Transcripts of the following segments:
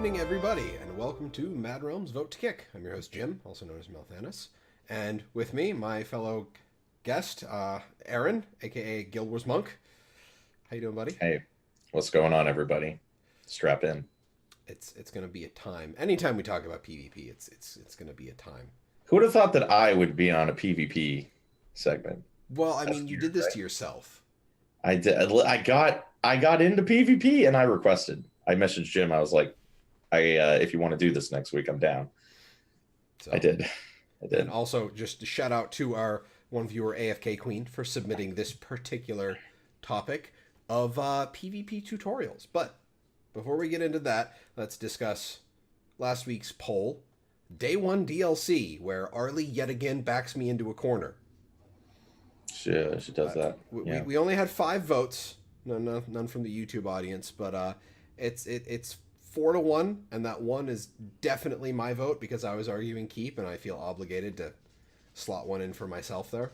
evening, everybody, and welcome to Mad Realms Vote to Kick. I'm your host, Jim, also known as Melthanis, and with me, my fellow guest, Aaron, aka Guild Wars Monk. How you doing, buddy? Hey, what's going on, everybody? Strap in. It's gonna be a time. Anytime we talk about PvP, it's gonna be a time. Who would have thought that I would be on a PvP segment? Well, I That's mean, you weird, did this right? to yourself. I did. I got into PvP and I requested. I messaged Jim. I was like, if you want to do this next week, I'm down. So, I did. And also, just a shout out to our one viewer, AFK Queen, for submitting this particular topic of PvP tutorials. But before we get into that, let's discuss last week's poll. Day 1 DLC, where Arlie yet again backs me into a corner. She does that. Yeah. We only had 5 votes, none from the YouTube audience, but it's 4-1, and that one is definitely my vote because I was arguing keep, and I feel obligated to slot one in for myself there.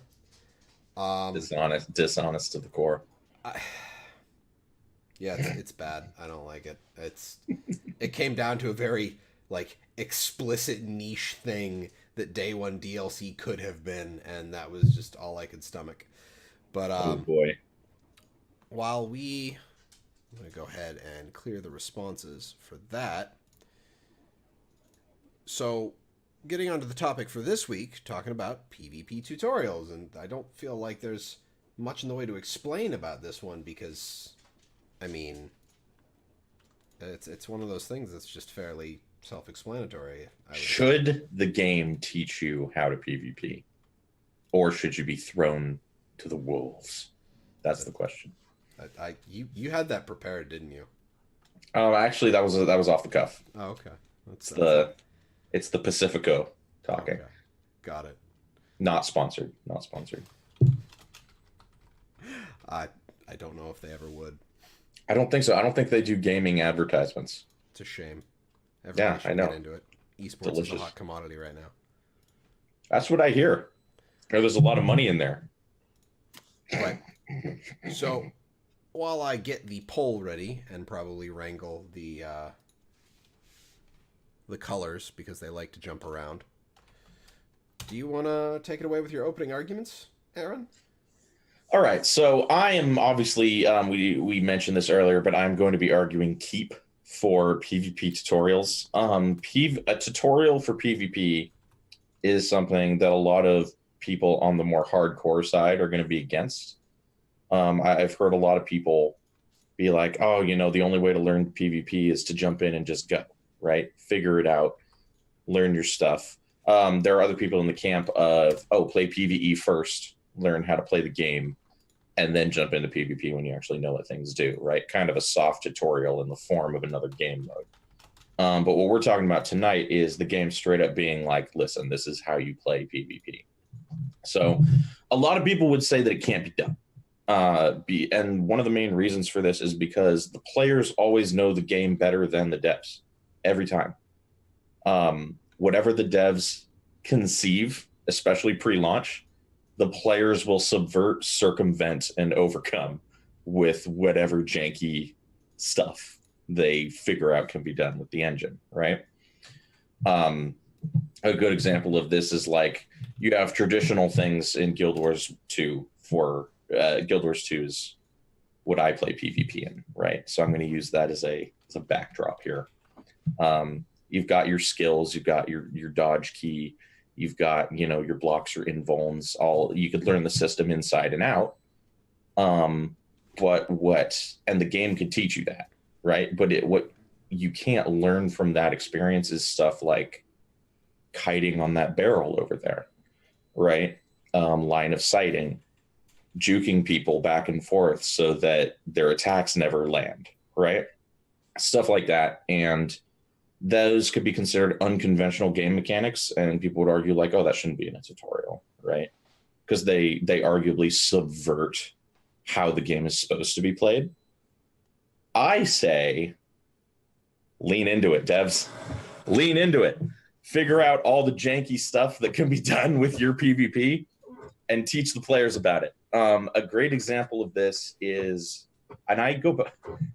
Dishonest to the core. Yeah, it's bad. I don't like it. It came down to a very explicit niche thing that Day 1 DLC could have been, and that was just all I could stomach. But Oh boy. I'm gonna go ahead and clear the responses for that. So, getting onto the topic for this week, talking about PvP tutorials, and I don't feel like there's much in the way to explain about this one because, I mean, it's one of those things that's just fairly self-explanatory. Should the game teach you how to PvP, or should you be thrown to the wolves? That's the question. You had that prepared, didn't you? Actually, that was off the cuff. Oh, okay. It's the Pacifico talking. Okay. Got it. Not sponsored. Not sponsored. I don't know if they ever would. I don't think so. I don't think they do gaming advertisements. It's a shame. Everybody should I know. get into it. Esports Delicious. is a hot commodity right now. That's what I hear. There's a lot of money in there. Right. So, while I get the poll ready and probably wrangle the colors because they like to jump around, do you want to take it away with your opening arguments, Aaron? All right. So I am obviously, we mentioned this earlier, but I'm going to be arguing keep for PvP tutorials. A tutorial for PvP is something that a lot of people on the more hardcore side are going to be against. I've heard a lot of people be like, oh, the only way to learn PvP is to jump in and just go, right? Figure it out, learn your stuff. There are other people in the camp of, play PvE first, learn how to play the game, and then jump into PvP when you actually know what things do, right? Kind of a soft tutorial in the form of another game mode. But what we're talking about tonight is the game straight up being like, listen, this is how you play PvP. So a lot of people would say that it can't be done. And one of the main reasons for this is because the players always know the game better than the devs every time. Whatever the devs conceive, especially pre-launch, the players will subvert, circumvent, and overcome with whatever janky stuff they figure out can be done with the engine, right? A good example of this is you have traditional things in Guild Wars 2 for Guild Wars 2 is what I play PvP in, right? So I'm going to use that as a backdrop here. You've got your skills, you've got your dodge key, you've got, your blocks, your invulns, you could learn the system inside and out. And the game could teach you that, right? But what you can't learn from that experience is stuff like kiting on that barrel over there, right? Line of sighting, juking people back and forth so that their attacks never land, right? Stuff like that. And those could be considered unconventional game mechanics, and people would argue that shouldn't be in a tutorial, right? Because they arguably subvert how the game is supposed to be played. I say lean into it, devs. Lean into it. Figure out all the janky stuff that can be done with your PvP and teach the players about it. A great example of this is, and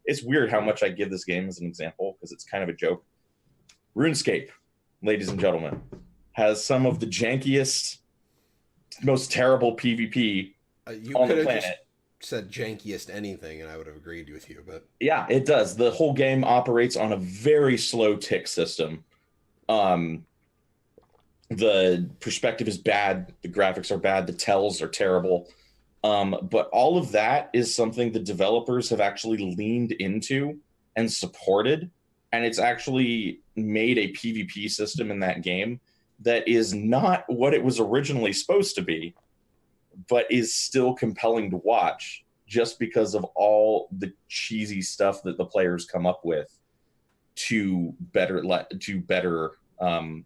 it's weird how much I give this game as an example because it's kind of a joke. RuneScape, ladies and gentlemen, has some of the jankiest, most terrible PvP You on the could have just planet. said jankiest anything, and I would have agreed with you. But Yeah, it does. The whole game operates on a very slow tick system. Um, the perspective is bad, the graphics are bad, the tells are terrible. But all of that is something the developers have actually leaned into and supported. And it's actually made a PvP system in that game that is not what it was originally supposed to be, but is still compelling to watch just because of all the cheesy stuff that the players come up with to better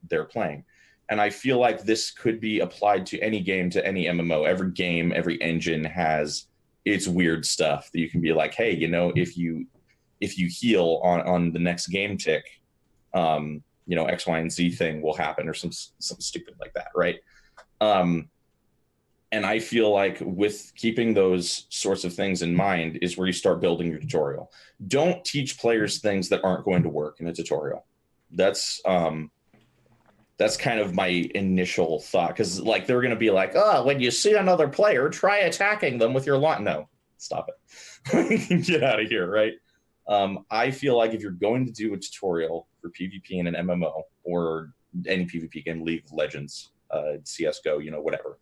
their playing. And I feel like this could be applied to any game, to any MMO. Every game, every engine has its weird stuff that you can be like, hey, if you heal on the next game tick, X, Y, and Z thing will happen, or some stupid like that, right? Um, and I feel like with keeping those sorts of things in mind is where you start building your tutorial. Don't teach players things that aren't going to work in a tutorial. That's kind of my initial thought, because like they're going to be like, oh, when you see another player, try attacking them with your launch. No, stop it. Get out of here, right? I feel like if you're going to do a tutorial for PvP in an MMO or any PvP game, League of Legends, CS:GO, whatever,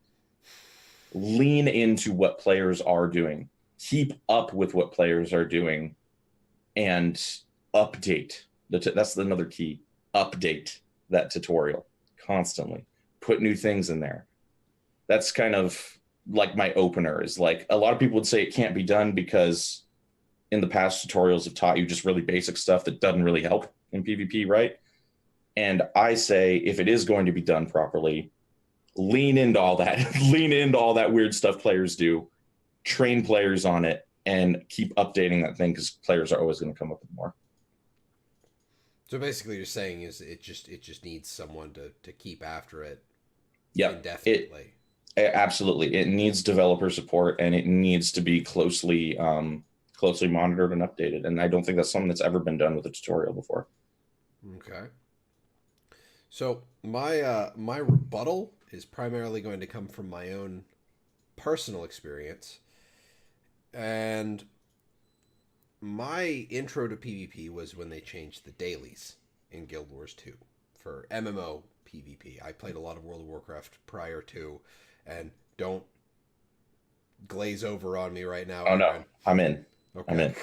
lean into what players are doing, keep up with what players are doing, and update. That's another key. Update that tutorial constantly. Put new things in there. That's kind of like my opener. Is like a lot of people would say it can't be done because in the past tutorials have taught you just really basic stuff that doesn't really help in PvP, right? And I say if it is going to be done properly, lean into all that. Lean into all that weird stuff players do. Train players on it and keep updating that thing, because players are always going to come up with more. so basically, you're saying is it just needs someone to keep after it Yep. indefinitely. Absolutely, it needs developer support, and it needs to be closely monitored and updated. And I don't think that's something that's ever been done with a tutorial before. Okay. So my rebuttal is primarily going to come from my own personal experience, and my intro to PvP was when they changed the dailies in Guild Wars 2 for MMO PvP. I played a lot of World of Warcraft prior to, and don't glaze over on me right now, Oh no, Aaron. I'm in. I'm Okay. in.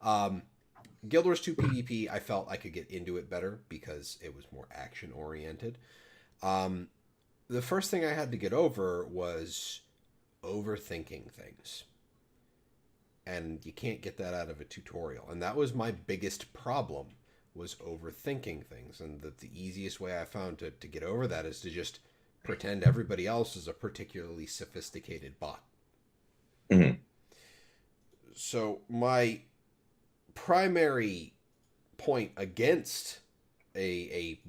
Um, Guild Wars 2 PvP, I felt I could get into it better because it was more action oriented. Um, the first thing I had to get over was overthinking things. And you can't get that out of a tutorial. And that was my biggest problem, was overthinking things. And the easiest way I found to get over that is to just pretend everybody else is a particularly sophisticated bot. Mhm. So my primary point against a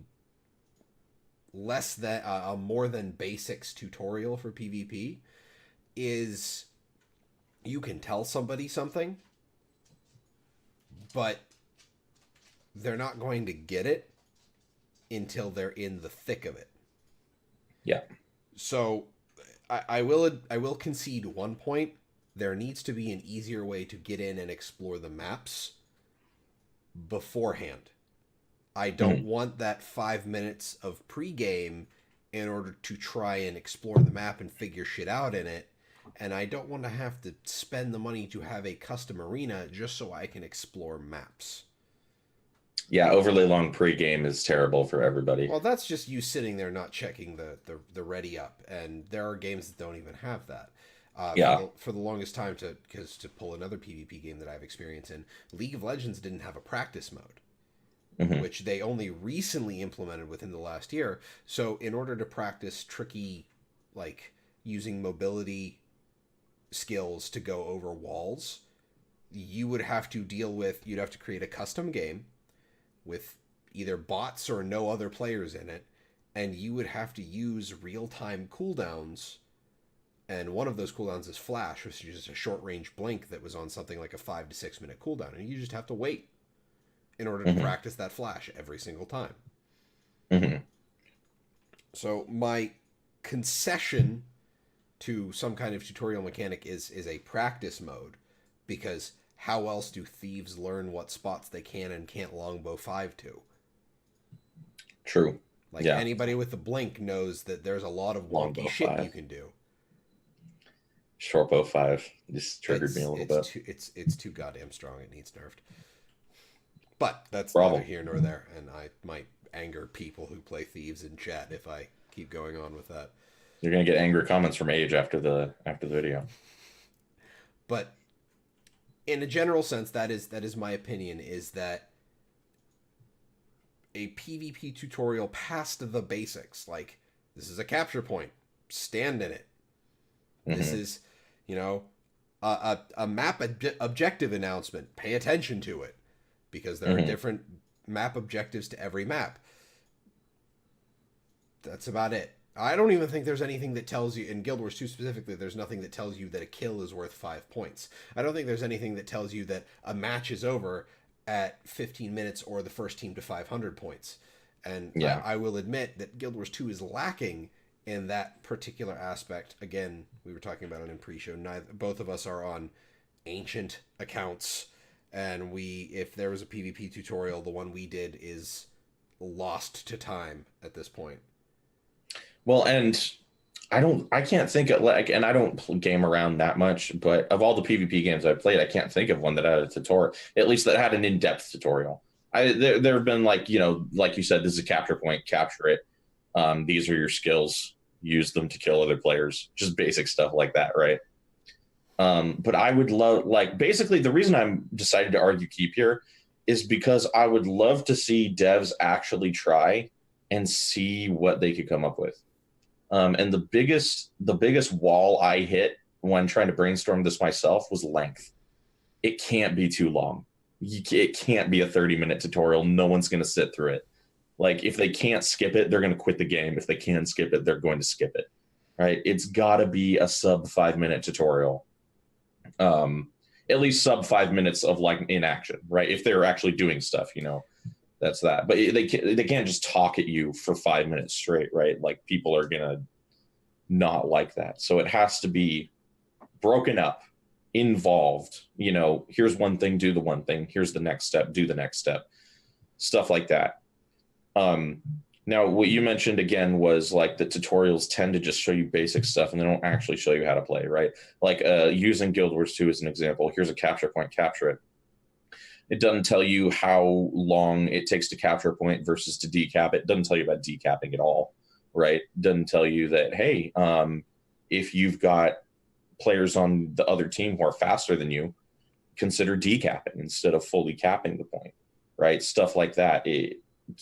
less than a more than basics tutorial for PvP is you can tell somebody something, but they're not going to get it until they're in the thick of it. Yeah. So I will concede one point. There needs to be an easier way to get in and explore the maps beforehand. I don't Mhm. want that 5 minutes of pregame in order to try and explore the map and figure shit out in it. And I don't want to have to spend the money to have a custom arena just so I can explore maps. Yeah, overly long pregame is terrible for everybody. Well, that's just you sitting there not checking the ready up, and there are games that don't even have that. For Yeah. the longest time, to pull another PvP game that I have experience in, League of Legends didn't have a practice mode, Hmm. which they only recently implemented within the last year. So in order to practice tricky, like using mobility skills to go over walls, you'd have to create a custom game with either bots or no other players in it, and you would have to use real-time cooldowns. And one of those cooldowns is flash, which is just a short range blink that was on something like a 5 to 6 minute cooldown, and you just have to wait in order to Hmm. practice that flash every single time. Hmm. So my concession to some kind of tutorial mechanic is a practice mode, because how else do thieves learn what spots they can and can't longbow 5 to? True. Like, Yeah. anybody with the blink knows that there's a lot of wonky Longbow shit you 5. can do. Shortbow 5 just triggered me a little bit. It's too goddamn strong. It needs nerfed. But that's neither Problem. here nor there, and I might anger people who play thieves in chat if I keep going on with that. You're gonna get angry comments from Age after the video. But in a general sense, that is my opinion. Is that a PvP tutorial past the basics? Like, this is a capture point. Stand in it. This Hmm. is, you know, a map objective announcement. Pay attention to it, because there are Hmm. different map objectives to every map. That's about it. I don't even think there's anything that tells you, in Guild Wars 2 specifically, there's nothing that tells you that a kill is worth 5 points. I don't think there's anything that tells you that a match is over at 15 minutes or the first team to 500 points. And Yeah. I will admit that Guild Wars 2 is lacking in that particular aspect. Again, we were talking about it in pre-show. Both of us are on ancient accounts, and if there was a PvP tutorial, the one we did is lost to time at this point. Well, and I can't think of like, and I don't game around that much, but of all the PvP games I've played, I can't think of one that had a tutorial, at least that had an in-depth tutorial. There have been like, like you said, this is a capture point, capture it. These are your skills, use them to kill other players, just basic stuff like that, right? But I would love, like, basically the reason I'm decided to argue keep here is because I would love to see devs actually try and see what they could come up with. And the biggest wall I hit when trying to brainstorm this myself was length. It can't be too long. It can't be a 30-minute tutorial. No one's going to sit through it. Like, if they can't skip it, they're going to quit the game. If they can skip it, they're going to skip it. Right? It's got to be a sub 5 minute tutorial. At least sub 5 minutes of like in action, right? If they're actually doing stuff, that's that. But they can't just talk at you for 5 minutes straight, right? Like, people are gonna not like that. So it has to be broken up, involved. Here's one thing, do the one thing. Here's the next step, do the next step. Stuff like that. Now, what you mentioned again was like the tutorials tend to just show you basic stuff and they don't actually show you how to play, right? Like, using Guild Wars 2 as an example, here's a capture point, capture it. It doesn't tell you how long it takes to capture a point versus to decap it. It doesn't tell you about decapping at all, right? It doesn't tell you that, hey, if you've got players on the other team who are faster than you, consider decapping instead of fully capping the point, right? Stuff like that.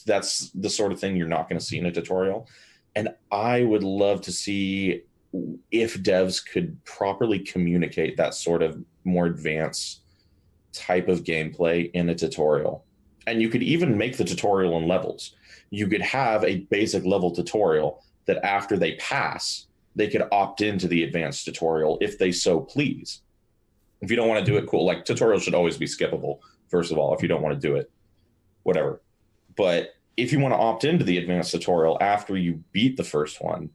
That's the sort of thing you're not going to see in a tutorial. And I would love to see if devs could properly communicate that sort of more advanced type of gameplay in a tutorial. And you could even make the tutorial in levels. You could have a basic level tutorial that after they pass, they could opt into the advanced tutorial if they so please. If you don't want to do it, cool. Like, tutorials should always be skippable, first of all, if you don't want to do it, whatever. But if you want to opt into the advanced tutorial after you beat the first one,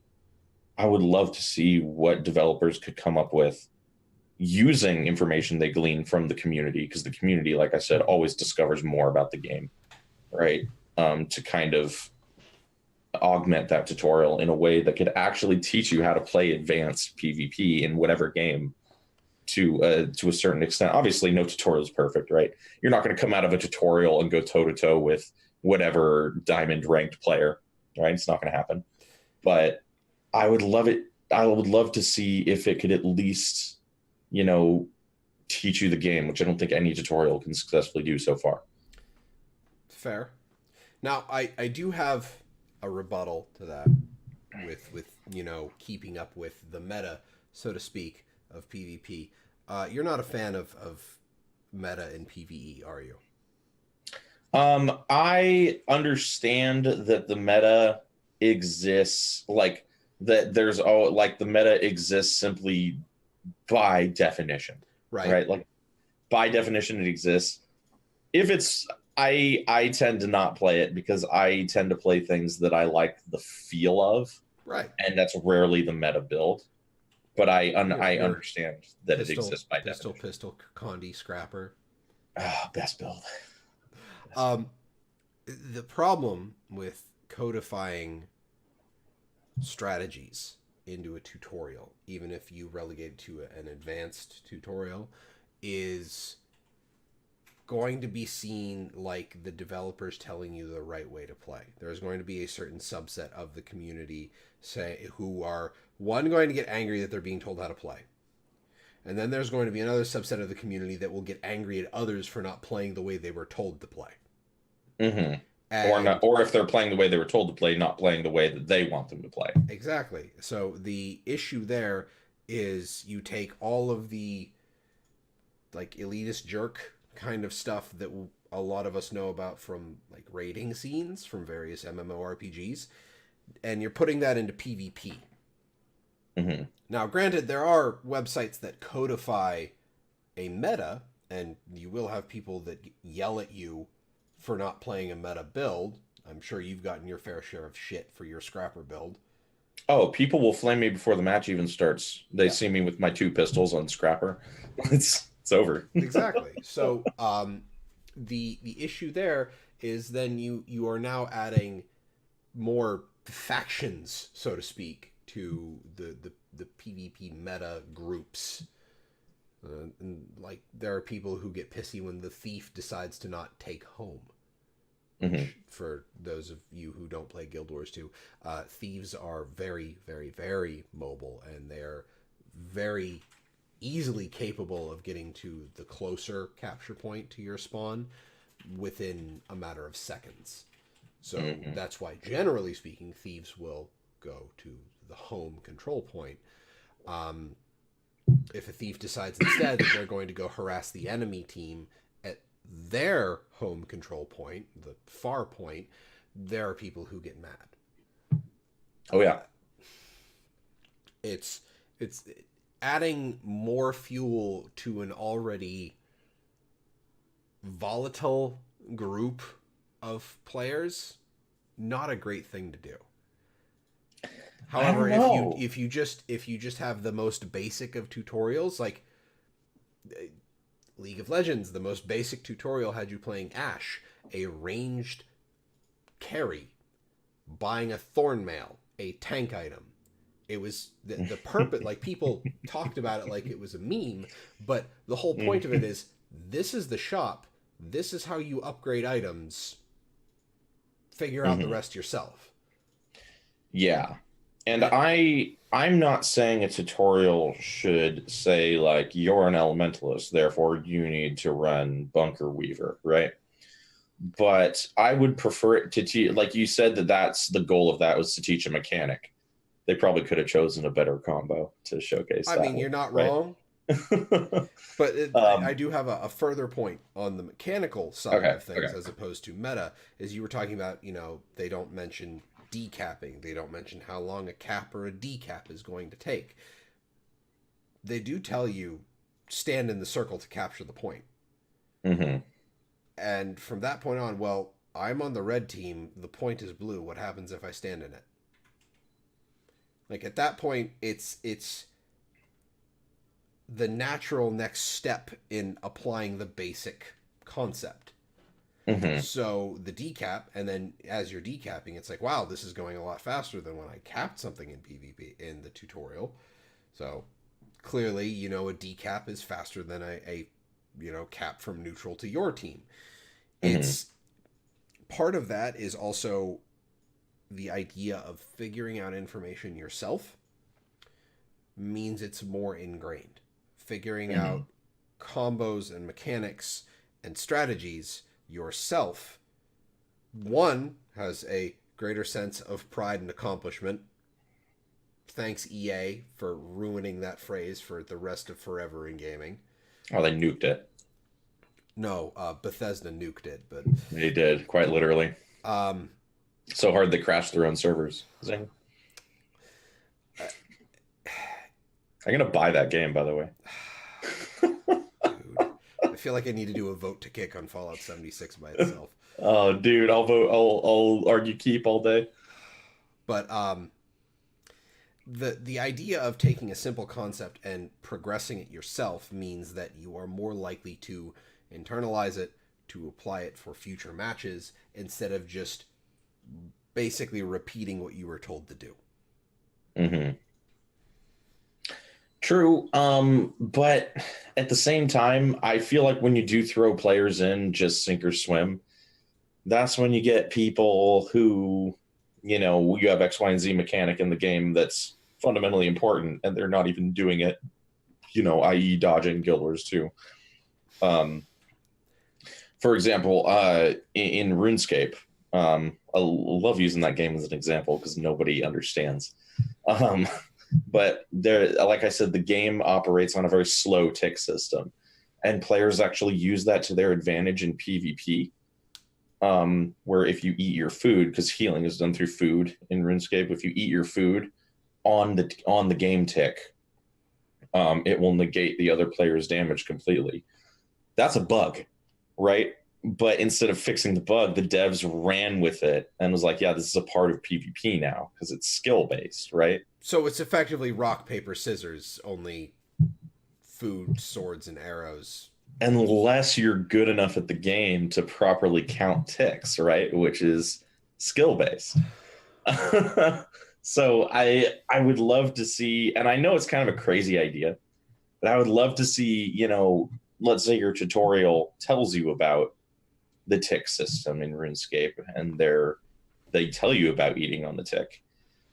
I would love to see what developers could come up with using information they glean from the community, because the community, like I said, always discovers more about the game, right? To kind of augment that tutorial in a way that could actually teach you how to play advanced PvP in whatever game to a certain extent. Obviously, no tutorial is perfect, right? You're not going to come out of a tutorial and go toe to toe with whatever diamond ranked player, right? It's not going to happen. But I would love it. I would love to see if it could at least, teach you the game, which I don't think any tutorial can successfully do so far. Fair. Now, I do have a rebuttal to that with keeping up with the meta, so to speak, of PvP. You're not a fan of meta in PvE, are you? I understand that the meta exists, like that there's like the meta exists simply by definition, Right. right? Like, by definition it exists. If it's I tend to not play it because I tend to play things that I like the feel of, Right. and that's rarely the meta build. But I Your understand that it pistol, exists by pistol, definition. pistol, Condi, Scrapper. Best build. Best build. Um, the problem with codifying strategies into a tutorial, even if you relegate it to an advanced tutorial, is going to be seen like the developers telling you the right way to play. There's going to be a certain subset of the community say who are one going to get angry that they're being told how to play. And then there's going to be another subset of the community that will get angry at others for not playing the way they were told to play. Mm-hmm. Or And not, or if they're playing the way they were told to play, not playing the way that they want them to play. exactly. So the issue there is you take all of the like elitist jerk kind of stuff that a lot of us know about from like raiding scenes from various MMORPGs, and you're putting that into PvP. Mm-hmm. Now, granted, there are websites that codify a meta, and you will have people that yell at you for not playing a meta build. I'm sure you've gotten your fair share of shit for your Scrapper build. Oh, people will flame me before the match even starts. They Yeah. see me with my 2 pistols on Scrapper. It's over. Exactly. So the issue there is then you are now adding more factions, so to speak, to the PvP meta groups. And like there are people who get pissy when the thief decides to not take home. Mm-hmm. For those of you who don't play Guild Wars 2, thieves are very, very, very mobile, and they're very easily capable of getting to the closer capture point to your spawn within a matter of seconds. So that's why, generally speaking, thieves will go to the home control point. If a thief decides instead that they're going to go harass the enemy team at their home control point, the far point, there are people who get mad. Oh yeah. It's adding more fuel to an already volatile group of players, not a great thing to do. However, if you just have the most basic of tutorials, like League of Legends, the most basic tutorial had you playing Ashe, a ranged carry, buying a Thornmail, a tank item. It was the purpose, like people talked about it like it was a meme, but the whole point of it is this is the shop, this is how you upgrade items, figure out the rest yourself. Yeah. And I'm not saying a tutorial should say like you're an elementalist, therefore you need to run Bunker Weaver, right? But I would prefer it to teach, like you said, that's the goal of that was to teach a mechanic. They probably could have chosen a better combo to showcase that. I mean, you're not wrong. But I do have a further point on the mechanical side of things as opposed to meta, is you were talking about, they don't mention decapping. They don't mention how long a cap or a decap is going to take. They do tell you stand in the circle to capture the point. Mm-hmm. And from that point on, well, I'm on the red team. The point is blue. What happens if I stand in it? Like at that point, it's the natural next step in applying the basic concept. Mm-hmm. So the decap, and then as you're decapping, it's like, wow, this is going a lot faster than when I capped something in PvP in the tutorial. So clearly, a decap is faster than a cap from neutral to your team. It's part of that is also the idea of figuring out information yourself means it's more ingrained. Figuring out combos and mechanics and strategies yourself, one, has a greater sense of pride and accomplishment. Thanks EA for ruining that phrase for the rest of forever in gaming. Oh, they nuked it. No, Bethesda nuked it, but they did, quite literally. So hard they crashed their own servers. Zing. I'm gonna buy that game, by the way. Dude, feel like I need to do a vote to kick on Fallout 76 by itself. Oh, dude, I'll vote. I'll argue keep all day. But the idea of taking a simple concept and progressing it yourself means that you are more likely to internalize it, to apply it for future matches, instead of just basically repeating what you were told to do. Mm-hmm. True. But at the same time, I feel like when you do throw players in just sink or swim, that's when you get people who, you have X, Y, and Z mechanic in the game that's fundamentally important, and they're not even doing it, i.e. dodging Guild Wars 2. For example, in RuneScape, I love using that game as an example because nobody understands. But there, like I said, the game operates on a very slow tick system, and players actually use that to their advantage in PvP. Where if you eat your food, because healing is done through food in RuneScape, if you eat your food on the game tick, it will negate the other player's damage completely. That's a bug, right? But instead of fixing the bug, the devs ran with it and was like, yeah, this is a part of PvP now because it's skill based, right? So it's effectively rock, paper, scissors, only food, swords, and arrows. Unless you're good enough at the game to properly count ticks, right? Which is skill based. So I would love to see, and I know it's kind of a crazy idea, but I would love to see, let's say your tutorial tells you about the tick system in RuneScape, and they tell you about eating on the tick.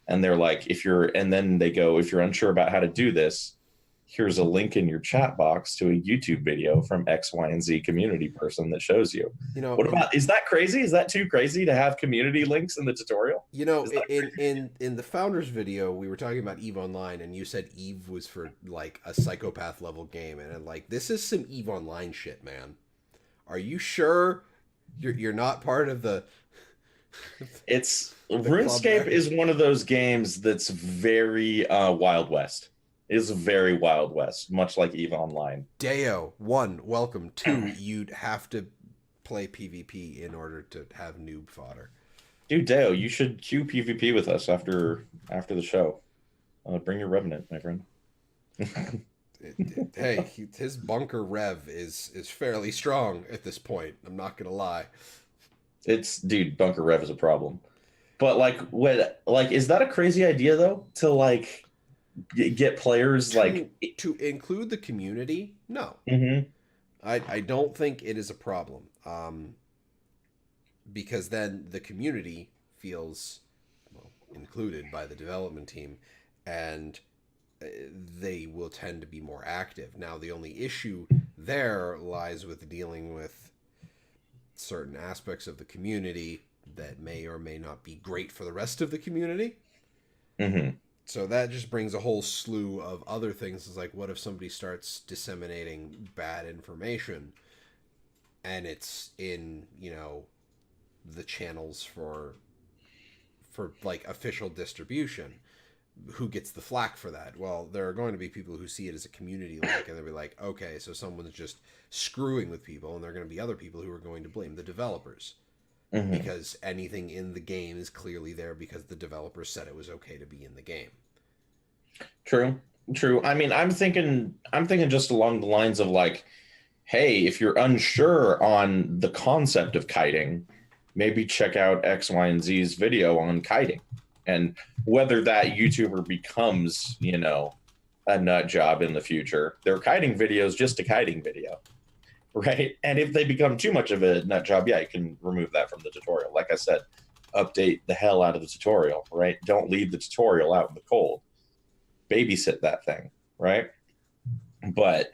And they're like, and then they go, if you're unsure about how to do this, here's a link in your chat box to a YouTube video from X, Y, and Z community person that shows you. What about, is that crazy? Is that too crazy to have community links in the tutorial? In the founders video, we were talking about EVE Online, and you said EVE was for like a psychopath level game, and I'm like, this is some EVE Online shit, man. Are you sure you're not part of the? RuneScape is one of those games that's very Wild West. It is very Wild West, much like EVE Online. Deo, 1, welcome. 2, you'd have to play PvP in order to have noob fodder. Dude, Deo, you should queue PvP with us after the show. Bring your Revenant, my friend. Hey, his bunker rev is fairly strong at this point. I'm not gonna lie. Dude, bunker rev is a problem. But is that a crazy idea though? To get players to include the community? No. Mm-hmm. I don't think it is a problem. Because then the community feels included by the development team, and they will tend to be more active. Now, the only issue there lies with dealing with certain aspects of the community that may or may not be great for the rest of the community. Mm-hmm. So that just brings a whole slew of other things. It's like, what if somebody starts disseminating bad information and it's in, the channels for like official distribution? Who gets the flack for that? Well, there are going to be people who see it as a community link, and they'll be like, okay, so someone's just screwing with people, and there are going to be other people who are going to blame the developers. Mm-hmm. Because anything in the game is clearly there because the developers said it was okay to be in the game. True. I mean, I'm thinking just along the lines of hey, if you're unsure on the concept of kiting, maybe check out X, Y, and Z's video on kiting. And whether that YouTuber becomes, a nut job in the future, their kiting video is just a kiting video, right? And if they become too much of a nut job, yeah, you can remove that from the tutorial. Like I said, update the hell out of the tutorial, right? Don't leave the tutorial out in the cold. Babysit that thing, right? But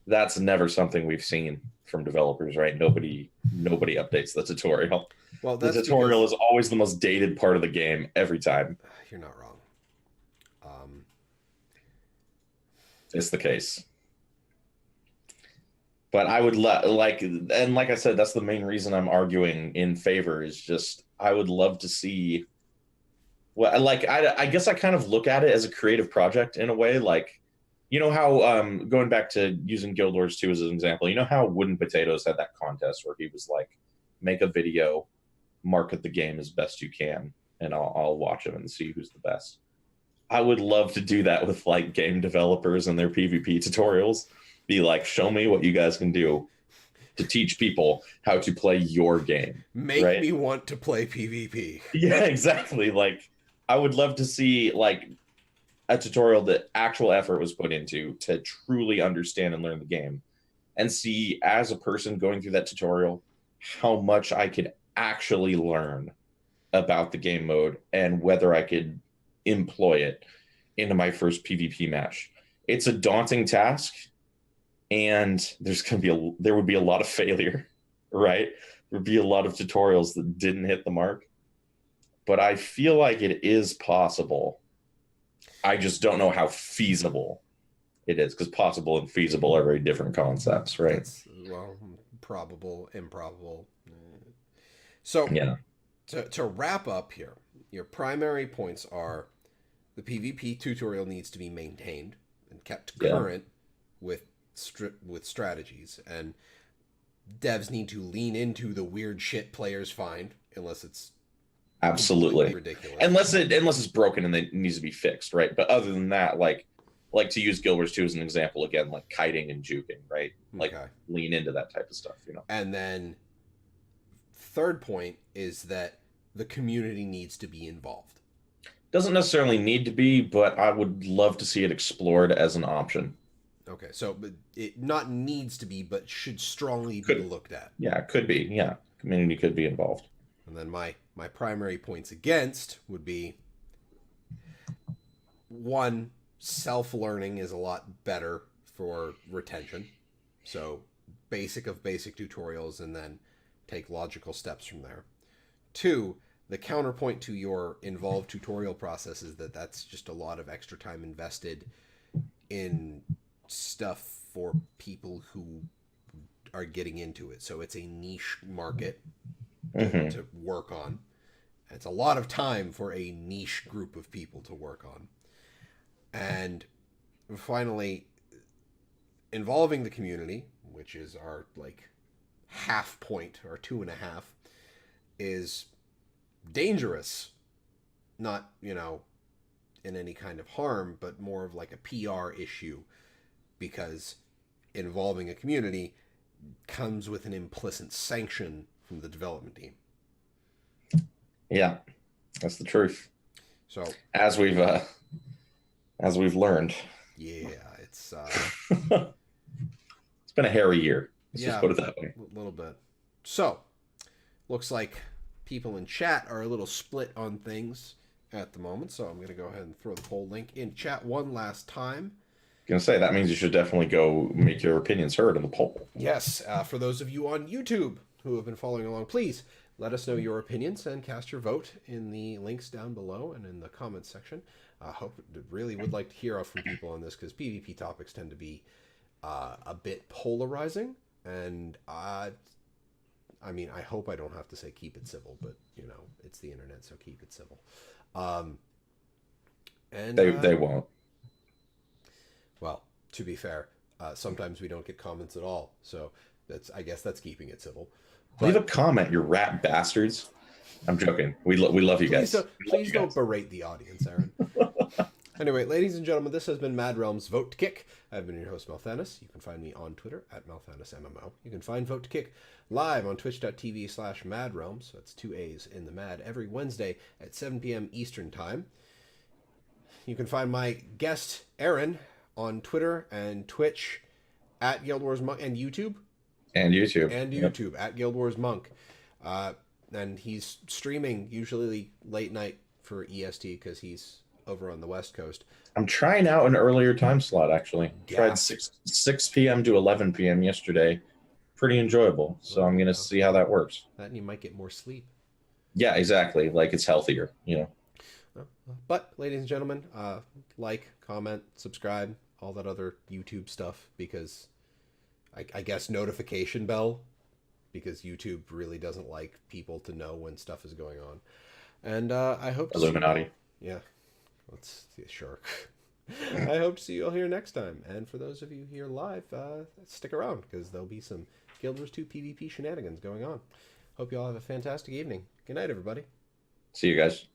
that's never something we've seen from developers, right? Nobody updates the tutorial. Well, the tutorial is always the most dated part of the game every time. You're not wrong. It's the case. But I would and like I said, that's the main reason I'm arguing in favor, is just I would love to see I guess I kind of look at it as a creative project in a way. You know how going back to using Guild Wars 2 as an example, you know how Wooden Potatoes had that contest where he was like, make a video, market the game as best you can, and I'll watch them and see who's the best. I would love to do that with like game developers and their PvP tutorials. Be like, show me what you guys can do to teach people how to play your game. Make right? me want to play PvP. Yeah, exactly. Like, I would love to see like a tutorial that actual effort was put into to truly understand and learn the game, and see as a person going through that tutorial how much I could actually learn about the game mode and whether I could employ it into my first PvP match. It's a daunting task, and there would be a lot of failure, right? There'd be a lot of tutorials that didn't hit the mark, but I feel like it is possible. I just don't know how feasible it is, because possible and feasible are very different concepts, right? That's, well, probable, improbable. So, Yeah. To wrap up here, your primary points are the PvP tutorial needs to be maintained and kept current with strategies, and devs need to lean into the weird shit players find, unless it's absolutely ridiculous. Unless it's broken and it needs to be fixed, right? But other than that, like to use Guild Wars 2 as an example again, like kiting and juking, right? Like lean into that type of stuff, you know. And then third point is that the community needs to be involved. Doesn't necessarily need to be, but I would love to see it explored as an option. Okay, so it not needs to be, but should strongly be looked at. Yeah, it could be. Yeah, community could be involved. And then my primary points against would be, one, self-learning is a lot better for retention. So basic tutorials, and then take logical steps from there. Two, the counterpoint to your involved tutorial process is that's just a lot of extra time invested in stuff for people who are getting into it. So it's a niche market to work on. It's a lot of time for a niche group of people to work on. And finally, involving the community, which is our like half point or 2.5, is dangerous. Not, in any kind of harm, but more of like a PR issue, because involving a community comes with an implicit sanction from the development team. Yeah, that's the truth. So as we've learned, yeah, it's it's been a hairy year. Let's just put it that way. A little bit. So looks like people in chat are a little split on things at the moment. So I'm going to go ahead and throw the poll link in chat one last time. Gonna say that means you should definitely go make your opinions heard in the poll. Yes, for those of you on YouTube who have been following along, please let us know your opinions and cast your vote in the links down below and in the comments section. I really would like to hear from people on this, because PvP topics tend to be a bit polarizing, and I hope I don't have to say keep it civil, but it's the internet, so keep it civil. And they won't. Well, to be fair, sometimes we don't get comments at all, so I guess that's keeping it civil. But leave a comment, you rat bastards. I'm joking. We love you guys. Please don't berate the audience, Aaron. Anyway, ladies and gentlemen, this has been Mad Realm's Vote to Kick. I've been your host, Malthanis. You can find me on Twitter at MalthanisMMO. You can find Vote to Kick live on twitch.tv/MadRealms. So that's 2 A's in the Mad, every Wednesday at 7 p.m. Eastern Time. You can find my guest, Aaron, on Twitter and Twitch at Guild Wars Monk, and YouTube. And YouTube. Yep. At Guild Wars Monk. And he's streaming usually late night for EST, because he's over on the West Coast. I'm trying out an earlier time slot, actually. Tried 6 p.m. to 11 p.m. yesterday. Pretty enjoyable. So I'm going to see how that works. That, and you might get more sleep. Yeah, exactly. Like, it's healthier, But, ladies and gentlemen, like, comment, subscribe, all that other YouTube stuff, because I guess notification bell, because YouTube really doesn't like people to know when stuff is going on. And I hope to Illuminati. Yeah. Let's see a shark. I hope to see you all here next time. And for those of you here live, stick around because there'll be some Guild Wars 2 PvP shenanigans going on. Hope you all have a fantastic evening. Good night, everybody. See you guys.